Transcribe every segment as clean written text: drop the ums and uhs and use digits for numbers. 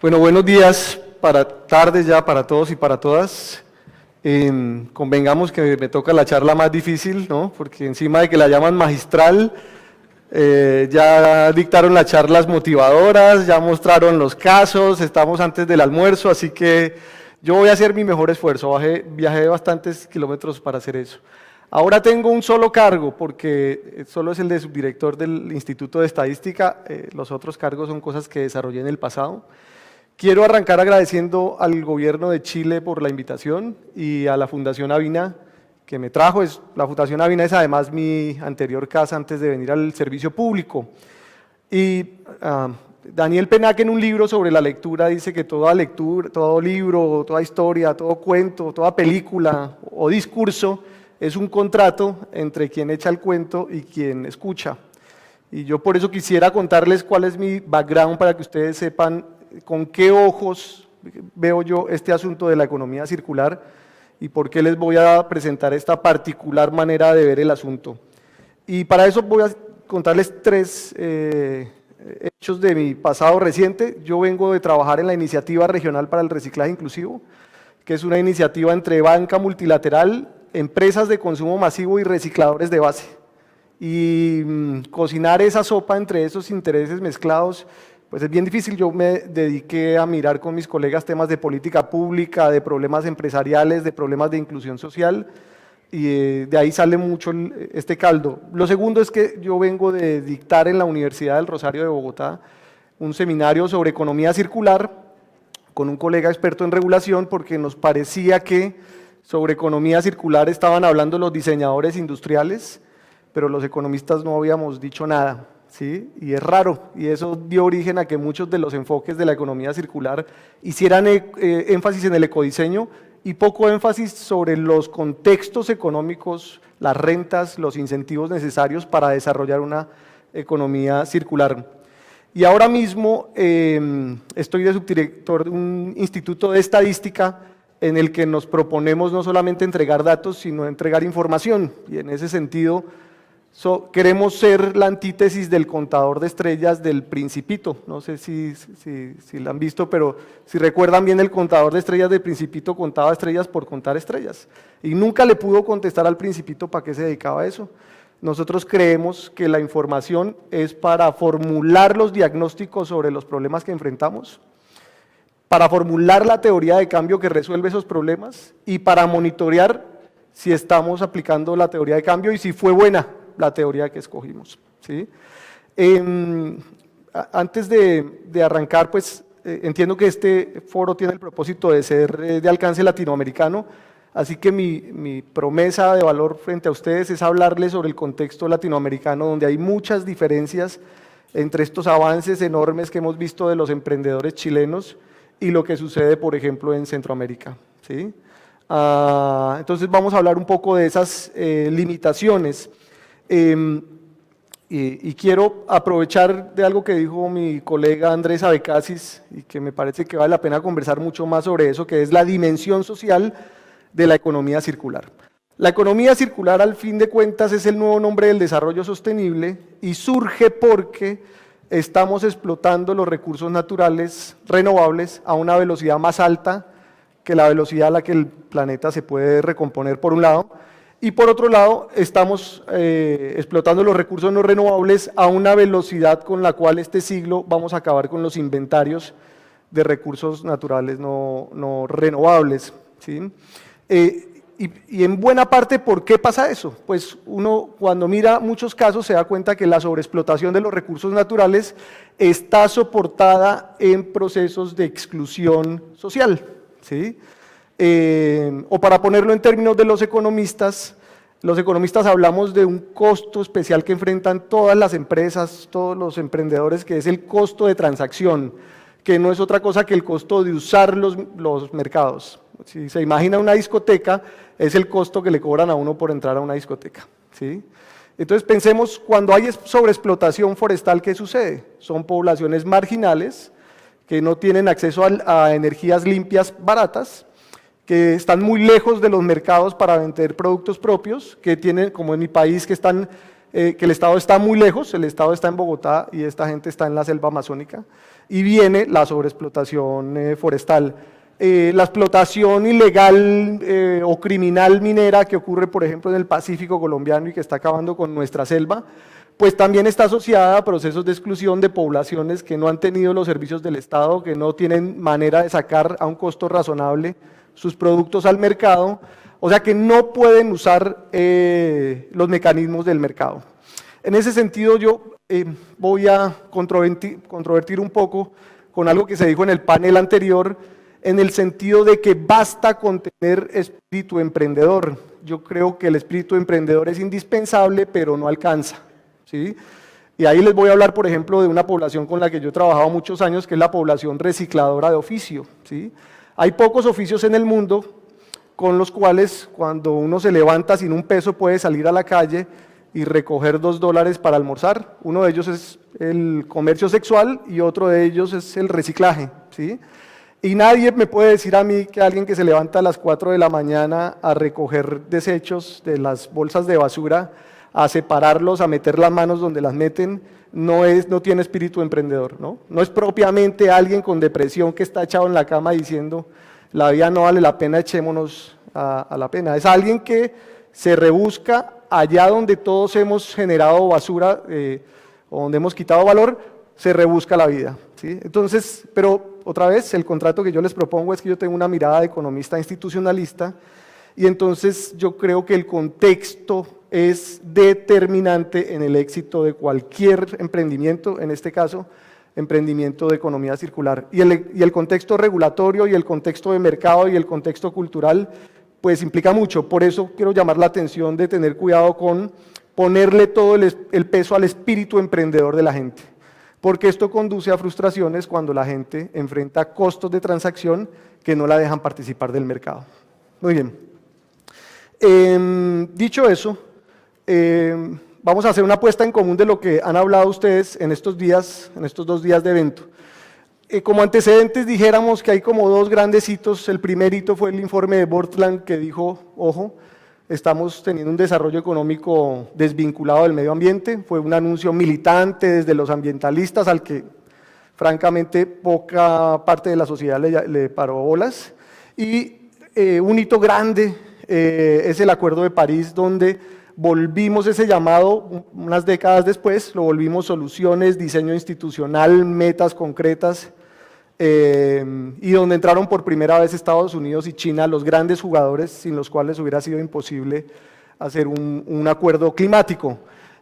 Bueno, buenos días, tardes ya para todos y para todas. Convengamos que me toca la charla más difícil, ¿no? Porque encima de que la llaman magistral, ya dictaron las charlas motivadoras, ya mostraron los casos, estamos antes del almuerzo, así que yo voy a hacer mi mejor esfuerzo. Viajé bastantes kilómetros para hacer eso. Ahora tengo un solo cargo, porque solo es el de subdirector del Instituto de Estadística, los otros cargos son cosas que desarrollé en el pasado. Quiero arrancar agradeciendo al gobierno de Chile por la invitación y a la Fundación Avina que me trajo. La Fundación Avina es además mi anterior casa antes de venir al servicio público. Y Daniel Penac en un libro sobre la lectura dice que toda lectura, todo libro, toda historia, todo cuento, toda película o discurso es un contrato entre quien echa el cuento y quien escucha. Y yo por eso quisiera contarles cuál es mi background para que ustedes sepan con qué ojos veo yo este asunto de la economía circular y por qué les voy a presentar esta particular manera de ver el asunto. Y para eso voy a contarles tres hechos de mi pasado reciente. Yo vengo de trabajar en la Iniciativa Regional para el Reciclaje Inclusivo, que es una iniciativa entre banca multilateral, empresas de consumo masivo y recicladores de base. Y cocinar esa sopa entre esos intereses mezclados, pues es bien difícil. Yo me dediqué a mirar con mis colegas temas de política pública, de problemas empresariales, de problemas de inclusión social, y de ahí sale mucho este caldo. Lo segundo es que yo vengo de dictar en la Universidad del Rosario de Bogotá un seminario sobre economía circular con un colega experto en regulación, porque nos parecía que sobre economía circular estaban hablando los diseñadores industriales, pero los economistas no habíamos dicho nada, ¿sí? Y es raro, y eso dio origen a que muchos de los enfoques de la economía circular hicieran énfasis en el ecodiseño y poco énfasis sobre los contextos económicos, las rentas, los incentivos necesarios para desarrollar una economía circular. Y ahora mismo estoy de subdirector de un instituto de estadística en el que nos proponemos no solamente entregar datos, sino entregar información, y en ese sentido queremos ser la antítesis del contador de estrellas del Principito. No sé si lo han visto, pero si recuerdan bien, el contador de estrellas del Principito contaba estrellas por contar estrellas, y nunca le pudo contestar al Principito para qué se dedicaba a eso. Nosotros creemos que la información es para formular los diagnósticos sobre los problemas que enfrentamos, para formular la teoría de cambio que resuelve esos problemas y para monitorear si estamos aplicando la teoría de cambio y si fue buena la teoría que escogimos, ¿sí? Antes de arrancar, pues entiendo que este foro tiene el propósito de ser de alcance latinoamericano, así que mi promesa de valor frente a ustedes es hablarles sobre el contexto latinoamericano, donde hay muchas diferencias entre estos avances enormes que hemos visto de los emprendedores chilenos y lo que sucede, por ejemplo, en Centroamérica, ¿sí? Entonces vamos a hablar un poco de esas limitaciones. Y quiero aprovechar de algo que dijo mi colega Andrés Abecasis, y que me parece que vale la pena conversar mucho más sobre eso, que es la dimensión social de la economía circular. La economía circular, al fin de cuentas, es el nuevo nombre del desarrollo sostenible y surge porque estamos explotando los recursos naturales renovables a una velocidad más alta que la velocidad a la que el planeta se puede recomponer, por un lado, y por otro lado estamos explotando los recursos no renovables a una velocidad con la cual este siglo vamos a acabar con los inventarios de recursos naturales no renovables, ¿sí? Y en buena parte, ¿por qué pasa eso? Pues uno, cuando mira muchos casos, se da cuenta que la sobreexplotación de los recursos naturales está soportada en procesos de exclusión social, ¿sí? O para ponerlo en términos de los economistas hablamos de un costo especial que enfrentan todas las empresas, todos los emprendedores, que es el costo de transacción, que no es otra cosa que el costo de usar los mercados. Si se imagina una discoteca, es el costo que le cobran a uno por entrar a una discoteca, ¿sí? Entonces pensemos, cuando hay sobreexplotación forestal, ¿qué sucede? Son poblaciones marginales que no tienen acceso a energías limpias baratas, que están muy lejos de los mercados para vender productos propios, que tienen, como en mi país, que están que el Estado está muy lejos, el Estado está en Bogotá y esta gente está en la selva amazónica, y viene la sobreexplotación forestal. La explotación ilegal o criminal minera que ocurre, por ejemplo, en el Pacífico colombiano y que está acabando con nuestra selva, pues también está asociada a procesos de exclusión de poblaciones que no han tenido los servicios del Estado, que no tienen manera de sacar a un costo razonable sus productos al mercado, o sea que no pueden usar los mecanismos del mercado. En ese sentido yo voy a controvertir un poco con algo que se dijo en el panel anterior, en el sentido de que basta con tener espíritu emprendedor. Yo creo que el espíritu emprendedor es indispensable, pero no alcanza, ¿sí? Y ahí les voy a hablar, por ejemplo, de una población con la que yo he trabajado muchos años, que es la población recicladora de oficio, ¿sí? Hay pocos oficios en el mundo con los cuales cuando uno se levanta sin un peso puede salir a la calle y recoger $2 para almorzar. Uno de ellos es el comercio sexual y otro de ellos es el reciclaje, ¿sí? Y nadie me puede decir a mí que alguien que se levanta a las 4 de la mañana a recoger desechos de las bolsas de basura, a separarlos, a meter las manos donde las meten, no tiene espíritu emprendedor, ¿no? No es propiamente alguien con depresión que está echado en la cama diciendo la vida no vale la pena, echémonos a la pena. Es alguien que se rebusca allá donde todos hemos generado basura o donde hemos quitado valor, se rebusca la vida, ¿sí? Entonces, pero otra vez, el contrato que yo les propongo es que yo tengo una mirada de economista institucionalista y entonces yo creo que el contexto es determinante en el éxito de cualquier emprendimiento, en este caso, emprendimiento de economía circular. Y el contexto regulatorio y el contexto de mercado y el contexto cultural, pues implica mucho. Por eso quiero llamar la atención de tener cuidado con ponerle todo el peso al espíritu emprendedor de la gente, porque esto conduce a frustraciones cuando la gente enfrenta costos de transacción que no la dejan participar del mercado. Muy bien. Dicho eso, vamos a hacer una apuesta en común de lo que han hablado ustedes en estos 2 días de evento. Como antecedentes dijéramos que hay como 2 grandes hitos. El primer hito fue el informe de Bortland que dijo, ojo, estamos teniendo un desarrollo económico desvinculado del medio ambiente. Fue un anuncio militante desde los ambientalistas al que francamente poca parte de la sociedad le paró bolas. Y un hito grande es el Acuerdo de París, donde volvimos ese llamado unas décadas después, lo volvimos soluciones, diseño institucional, metas concretas, y donde entraron por primera vez Estados Unidos y China, los grandes jugadores sin los cuales hubiera sido imposible hacer un acuerdo climático.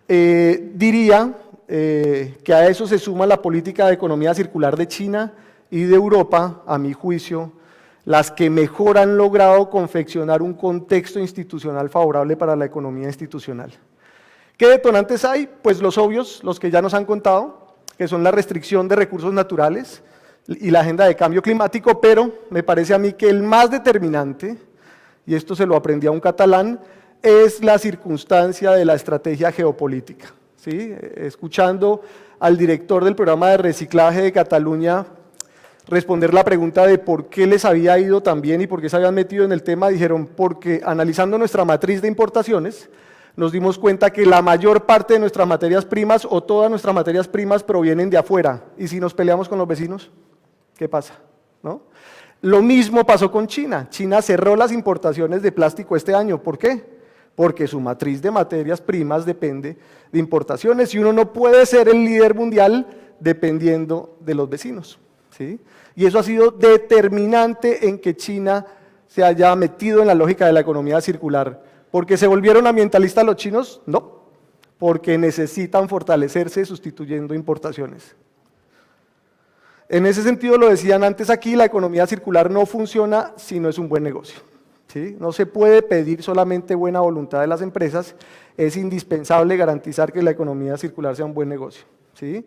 Diría que a eso se suma la política de economía circular de China y de Europa, a mi juicio, las que mejor han logrado confeccionar un contexto institucional favorable para la economía institucional. ¿Qué detonantes hay? Pues los obvios, los que ya nos han contado, que son la restricción de recursos naturales y la agenda de cambio climático, pero me parece a mí que el más determinante, y esto se lo aprendí a un catalán, es la circunstancia de la estrategia geopolítica, ¿sí? Escuchando al director del programa de reciclaje de Cataluña responder la pregunta de por qué les había ido tan bien y por qué se habían metido en el tema, dijeron, porque analizando nuestra matriz de importaciones, nos dimos cuenta que la mayor parte de nuestras materias primas o todas nuestras materias primas provienen de afuera, y si nos peleamos con los vecinos, ¿qué pasa? ¿No? Lo mismo pasó con China. China cerró las importaciones de plástico este año. ¿Por qué? Porque su matriz de materias primas depende de importaciones y uno no puede ser el líder mundial dependiendo de los vecinos, ¿sí? Y eso ha sido determinante en que China se haya metido en la lógica de la economía circular. ¿Porque se volvieron ambientalistas los chinos? No, porque necesitan fortalecerse sustituyendo importaciones. En ese sentido, lo decían antes aquí, la economía circular no funciona si no es un buen negocio, ¿sí? No se puede pedir solamente buena voluntad de las empresas, es indispensable garantizar que la economía circular sea un buen negocio, ¿sí?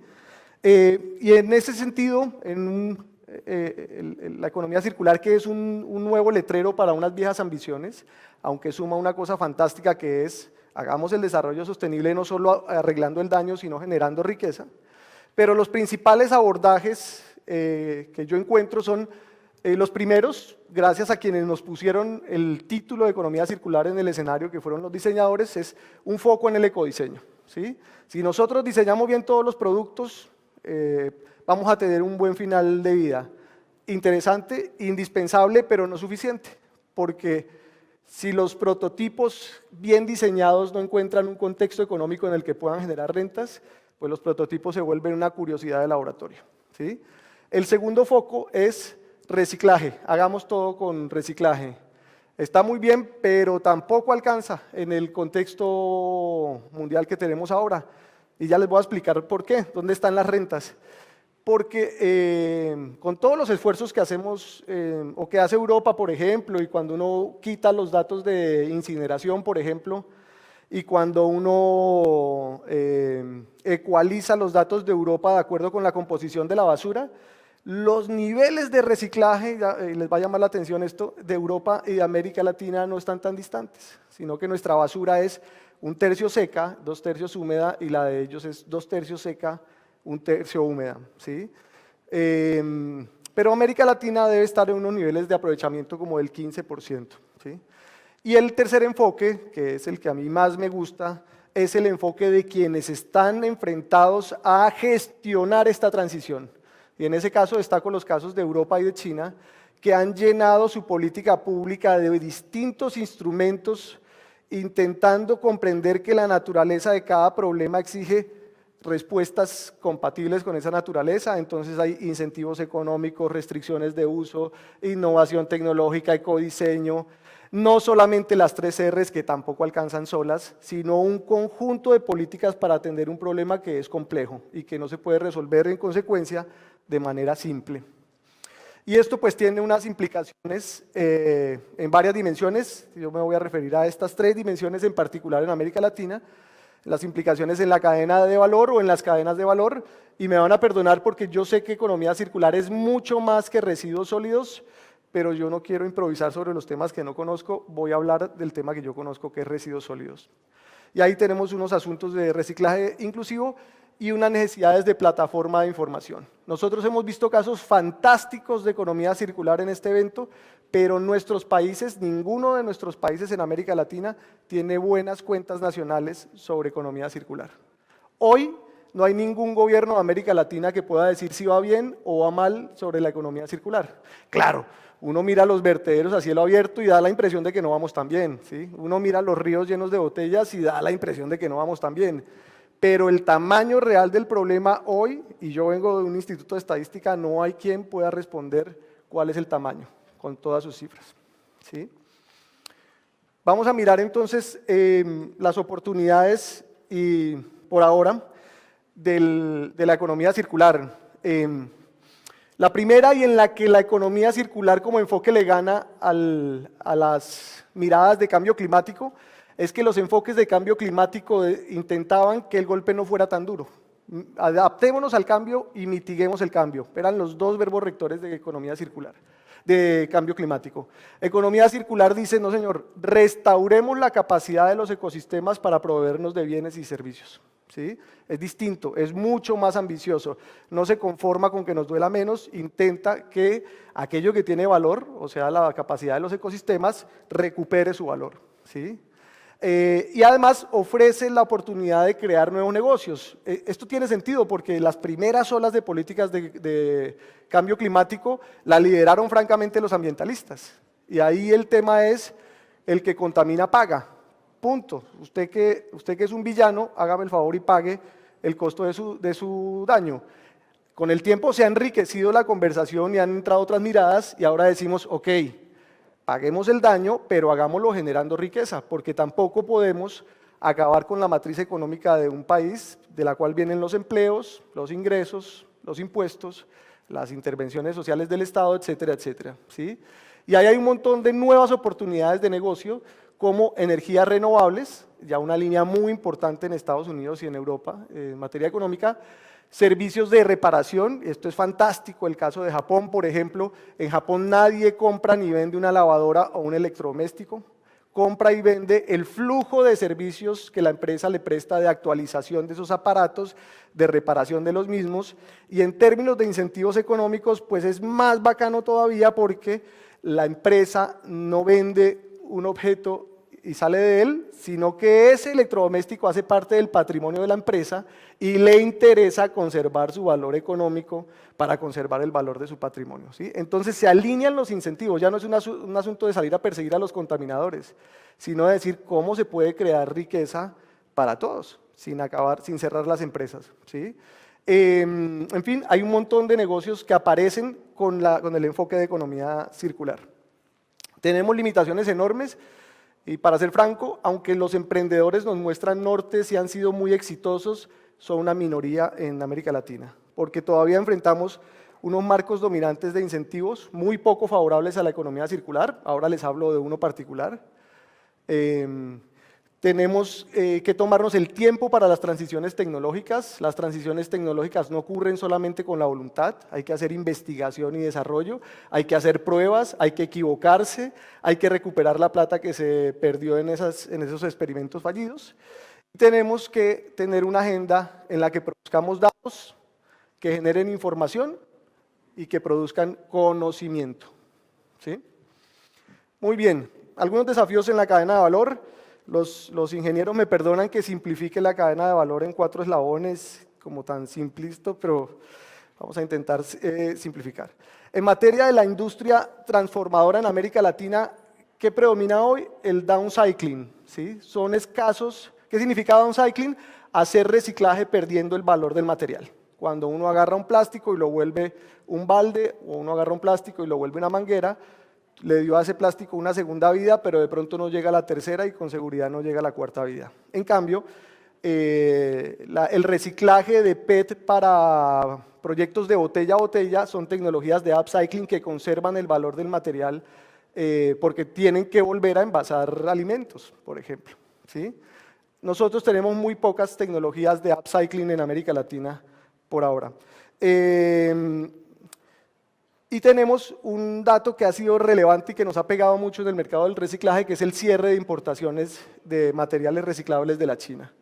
Y en ese sentido, la economía circular, que es un nuevo letrero para unas viejas ambiciones, aunque suma una cosa fantástica que es, hagamos el desarrollo sostenible no solo arreglando el daño, sino generando riqueza, pero los principales abordajes que yo encuentro son los primeros, gracias a quienes nos pusieron el título de economía circular en el escenario, que fueron los diseñadores, es un foco en el ecodiseño, ¿sí? Si nosotros diseñamos bien todos los productos, vamos a tener un buen final de vida. Interesante, indispensable, pero no suficiente, porque si los prototipos bien diseñados no encuentran un contexto económico en el que puedan generar rentas, pues los prototipos se vuelven una curiosidad de laboratorio, ¿sí? El segundo foco es reciclaje, hagamos todo con reciclaje. Está muy bien, pero tampoco alcanza en el contexto mundial que tenemos ahora. Y ya les voy a explicar por qué, dónde están las rentas. Porque con todos los esfuerzos que hacemos, o que hace Europa, por ejemplo, y cuando uno quita los datos de incineración, por ejemplo, y cuando uno ecualiza los datos de Europa de acuerdo con la composición de la basura, los niveles de reciclaje, les va a llamar la atención esto, de Europa y de América Latina no están tan distantes, sino que nuestra basura es 1/3 seca, 2/3 húmeda, y la de ellos es 2/3 seca, 1/3 húmeda, ¿sí? Pero América Latina debe estar en unos niveles de aprovechamiento como del 15%, ¿sí? Y el tercer enfoque, que es el que a mí más me gusta, es el enfoque de quienes están enfrentados a gestionar esta transición. Y en ese caso destaco los casos de Europa y de China, que han llenado su política pública de distintos instrumentos, intentando comprender que la naturaleza de cada problema exige respuestas compatibles con esa naturaleza. Entonces hay incentivos económicos, restricciones de uso, innovación tecnológica, ecodiseño, no solamente las 3 R's que tampoco alcanzan solas, sino un conjunto de políticas para atender un problema que es complejo y que no se puede resolver en consecuencia de manera simple. Y esto pues tiene unas implicaciones en varias dimensiones. Yo me voy a referir a estas 3 dimensiones en particular en América Latina: las implicaciones en la cadena de valor o en las cadenas de valor, y me van a perdonar porque yo sé que economía circular es mucho más que residuos sólidos, pero yo no quiero improvisar sobre los temas que no conozco, voy a hablar del tema que yo conozco, que es residuos sólidos. Y ahí tenemos unos asuntos de reciclaje inclusivo y unas necesidades de plataforma de información. Nosotros hemos visto casos fantásticos de economía circular en este evento, pero nuestros países, ninguno de nuestros países en América Latina tiene buenas cuentas nacionales sobre economía circular. Hoy no hay ningún gobierno de América Latina que pueda decir si va bien o va mal sobre la economía circular. Claro, uno mira los vertederos a cielo abierto y da la impresión de que no vamos tan bien, ¿sí? Uno mira los ríos llenos de botellas y da la impresión de que no vamos tan bien. Pero el tamaño real del problema hoy, y yo vengo de un instituto de estadística, no hay quien pueda responder cuál es el tamaño, con todas sus cifras, ¿sí? Vamos a mirar entonces las oportunidades y por ahora de la economía circular. La primera, y en la que la economía circular como enfoque le gana a las miradas de cambio climático, es que los enfoques de cambio climático intentaban que el golpe no fuera tan duro. Adaptémonos al cambio y mitiguemos el cambio. Eran los 2 verbos rectores de economía circular, de cambio climático. Economía circular dice, no señor, restauremos la capacidad de los ecosistemas para proveernos de bienes y servicios, ¿sí? Es distinto, es mucho más ambicioso. No se conforma con que nos duela menos, intenta que aquello que tiene valor, o sea, la capacidad de los ecosistemas, recupere su valor, ¿sí? Y además ofrece la oportunidad de crear nuevos negocios. Esto tiene sentido porque las primeras olas de políticas de cambio climático la lideraron francamente los ambientalistas. Y ahí el tema es: el que contamina paga. Punto. Usted que es un villano, hágame el favor y pague el costo de su daño. Con el tiempo se ha enriquecido la conversación y han entrado otras miradas y ahora decimos, ok, paguemos el daño, pero hagámoslo generando riqueza, porque tampoco podemos acabar con la matriz económica de un país, de la cual vienen los empleos, los ingresos, los impuestos, las intervenciones sociales del Estado, etcétera, etcétera, ¿sí? Y ahí hay un montón de nuevas oportunidades de negocio, como energías renovables, ya una línea muy importante en Estados Unidos y en Europa en materia económica. Servicios de reparación, esto es fantástico, el caso de Japón, por ejemplo. En Japón nadie compra ni vende una lavadora o un electrodoméstico, compra y vende el flujo de servicios que la empresa le presta de actualización de esos aparatos, de reparación de los mismos, y en términos de incentivos económicos, pues es más bacano todavía porque la empresa no vende un objeto y sale de él, sino que ese electrodoméstico hace parte del patrimonio de la empresa y le interesa conservar su valor económico para conservar el valor de su patrimonio, ¿sí? Entonces se alinean los incentivos, ya no es un asunto de salir a perseguir a los contaminadores, sino de decir cómo se puede crear riqueza para todos, sin cerrar las empresas, ¿sí? En fin, hay un montón de negocios que aparecen con el enfoque de economía circular. Tenemos limitaciones enormes y, para ser franco, aunque los emprendedores nos muestran nortes y han sido muy exitosos, son una minoría en América Latina, porque todavía enfrentamos unos marcos dominantes de incentivos muy poco favorables a la economía circular. Ahora les hablo de uno particular. Tenemos que tomarnos el tiempo para las transiciones tecnológicas. Las transiciones tecnológicas no ocurren solamente con la voluntad, hay que hacer investigación y desarrollo, hay que hacer pruebas, hay que equivocarse, hay que recuperar la plata que se perdió en esos experimentos fallidos. Tenemos que tener una agenda en la que produzcamos datos que generen información y que produzcan conocimiento, ¿sí? Muy bien, algunos desafíos en la cadena de valor. Los ingenieros me perdonan que simplifique la cadena de valor en 4 eslabones, como tan simplista, pero vamos a intentar simplificar. En materia de la industria transformadora en América Latina, ¿qué predomina hoy? El downcycling, ¿sí? Son escasos. ¿Qué significa downcycling? Hacer reciclaje perdiendo el valor del material. Cuando uno agarra un plástico y lo vuelve un balde, o uno agarra un plástico y lo vuelve una manguera, le dio a ese plástico una segunda vida, pero de pronto no llega a la tercera y con seguridad no llega a la cuarta vida. En cambio, el reciclaje de PET para proyectos de botella a botella son tecnologías de upcycling que conservan el valor del material porque tienen que volver a envasar alimentos, por ejemplo, ¿sí? Nosotros tenemos muy pocas tecnologías de upcycling en América Latina por ahora. Y tenemos un dato que ha sido relevante y que nos ha pegado mucho en el mercado del reciclaje, que es el cierre de importaciones de materiales reciclables de la China.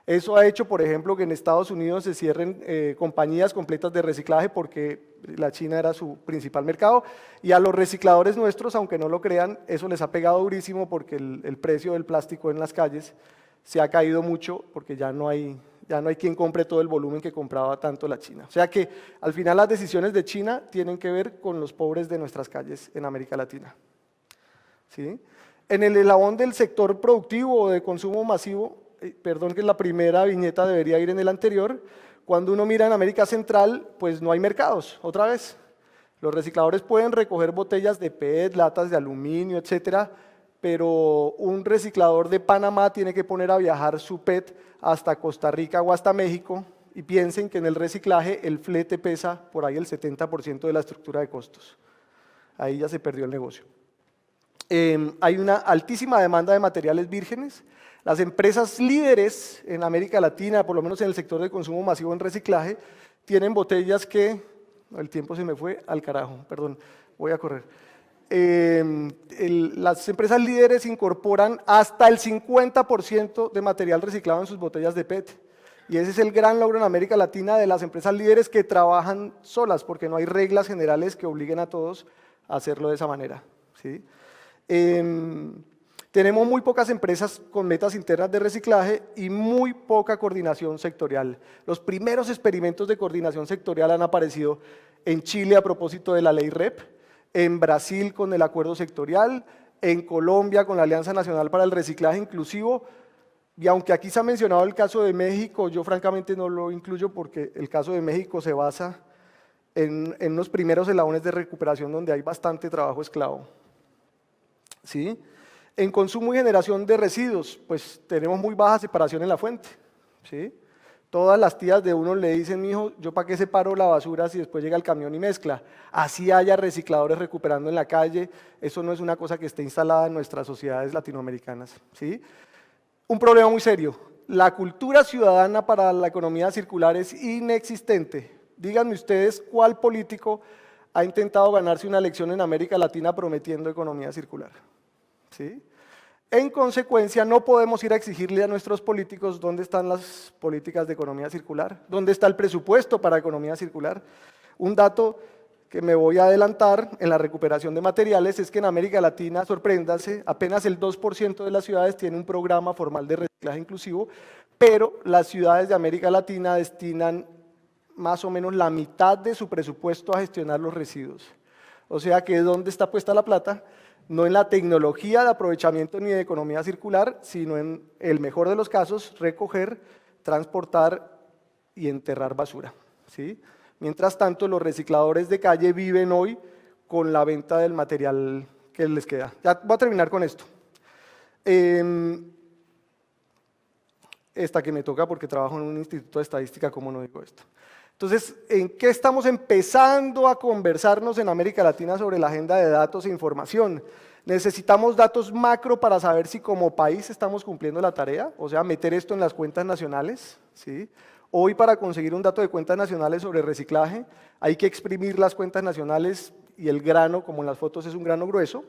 Eso ha hecho, por ejemplo, que en Estados Unidos se cierren compañías completas de reciclaje porque la China era su principal mercado, y a los recicladores nuestros, aunque no lo crean, eso les ha pegado durísimo porque el precio del plástico en las calles se ha caído mucho porque ya no hay quien compre todo el volumen que compraba tanto la China. O sea que al final las decisiones de China tienen que ver con los pobres de nuestras calles en América Latina, ¿sí? En el eslabón del sector productivo o de consumo masivo, perdón que la primera viñeta debería ir en el anterior, cuando uno mira en América Central, pues no hay mercados, otra vez. Los recicladores pueden recoger botellas de PET, latas de aluminio, etcétera, pero un reciclador de Panamá tiene que poner a viajar su PET hasta Costa Rica o hasta México, y piensen que en el reciclaje el flete pesa por ahí el 70% de la estructura de costos. Ahí ya se perdió el negocio. Hay una altísima demanda de materiales vírgenes. Las empresas líderes en América Latina, por lo menos en el sector de consumo masivo en reciclaje, tienen botellas que… El tiempo se me fue al carajo, perdón, voy a correr. Las empresas líderes incorporan hasta el 50% de material reciclado en sus botellas de PET. Y ese es el gran logro en América Latina de las empresas líderes que trabajan solas, porque no hay reglas generales que obliguen a todos a hacerlo de esa manera, ¿sí? Tenemos muy pocas empresas con metas internas de reciclaje y muy poca coordinación sectorial. Los primeros experimentos de coordinación sectorial han aparecido en Chile a propósito de la ley REP, en Brasil con el acuerdo sectorial, en Colombia con la Alianza Nacional para el Reciclaje Inclusivo, y aunque aquí se ha mencionado el caso de México, yo francamente no lo incluyo porque el caso de México se basa en los primeros eslabones de recuperación donde hay bastante trabajo esclavo, ¿sí? En consumo y generación de residuos, pues tenemos muy baja separación en la fuente, ¿sí? Todas las tías de uno le dicen, mijo, yo para qué separo la basura si después llega el camión y mezcla. Así haya recicladores recuperando en la calle, eso no es una cosa que esté instalada en nuestras sociedades latinoamericanas, ¿sí? Un problema muy serio, la cultura ciudadana para la economía circular es inexistente. Díganme ustedes cuál político ha intentado ganarse una elección en América Latina prometiendo economía circular, ¿sí? En consecuencia, no podemos ir a exigirle a nuestros políticos dónde están las políticas de economía circular, dónde está el presupuesto para economía circular. Un dato que me voy a adelantar en la recuperación de materiales es que en América Latina, sorpréndase, apenas el 2% de las ciudades tiene un programa formal de reciclaje inclusivo, pero las ciudades de América Latina destinan más o menos la mitad de su presupuesto a gestionar los residuos. O sea que ¿dónde está puesta la plata? No en la tecnología de aprovechamiento ni de economía circular, sino en el mejor de los casos, recoger, transportar y enterrar basura, ¿sí? Mientras tanto, los recicladores de calle viven hoy con la venta del material que les queda. Ya voy a terminar con esto. Esta que me toca porque trabajo en un instituto de estadística, ¿cómo no digo esto? Entonces, ¿en qué estamos empezando a conversarnos en América Latina sobre la agenda de datos e información? Necesitamos datos macro para saber si como país estamos cumpliendo la tarea, o sea, meter esto en las cuentas nacionales, ¿sí? Hoy para conseguir un dato de cuentas nacionales sobre reciclaje hay que exprimir las cuentas nacionales y el grano, como en las fotos es un grano grueso.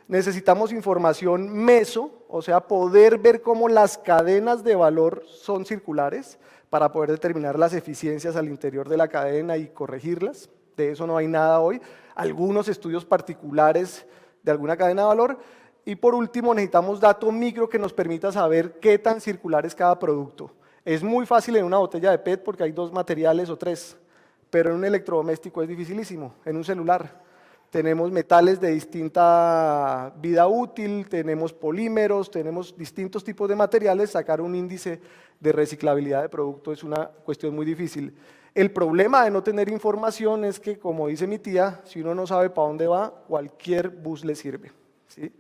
Necesitamos información meso, o sea, poder ver cómo las cadenas de valor son circulares para poder determinar las eficiencias al interior de la cadena y corregirlas. De eso no hay nada hoy. Algunos estudios particulares de alguna cadena de valor. Y por último, necesitamos dato micro que nos permita saber qué tan circular es cada producto. Es muy fácil en una botella de PET porque hay 2 materiales o 3, pero en un electrodoméstico es dificilísimo, en un celular. Tenemos metales de distinta vida útil, tenemos polímeros, tenemos distintos tipos de materiales. Sacar un índice de reciclabilidad de producto es una cuestión muy difícil. El problema de no tener información es que, como dice mi tía, si uno no sabe para dónde va, cualquier bus le sirve, ¿sí?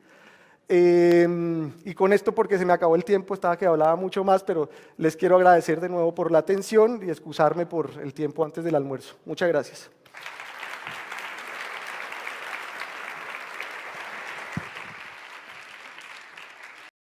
Y con esto, porque se me acabó el tiempo, estaba que hablaba mucho más, pero les quiero agradecer de nuevo por la atención y excusarme por el tiempo antes del almuerzo. Muchas gracias.